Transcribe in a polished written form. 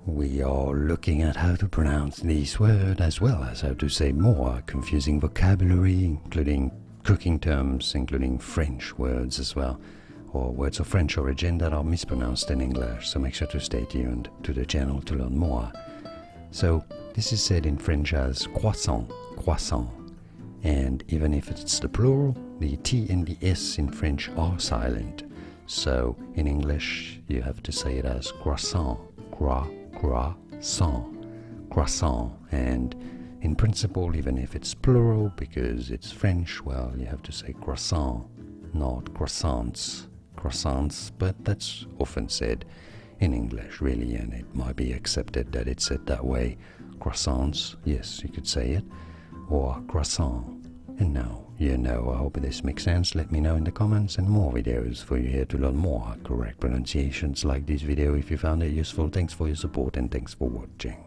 we are looking at how to pronounce these words as well as how to say more confusing vocabulary, including cooking terms, including French words as well, or words of French origin that are mispronounced in English, so make sure to stay tuned to the channel to learn more. So this is said in French as croissant, croissant, and even if it's the plural, the T and the S in French are silent. So in English you have to say it as croissant, croissant, croissant, and in principle, even if it's plural because it's French, well, you have to say croissant, not croissants, croissants, but that's often said in English really, and it might be accepted that it's said that way. Croissants, yes, you could say it, or croissant. And now you know. I hope this makes sense. Let me know in the comments, and more videos for you here to learn more correct pronunciations like this video if you found it useful. Thanks for your support and thanks for watching.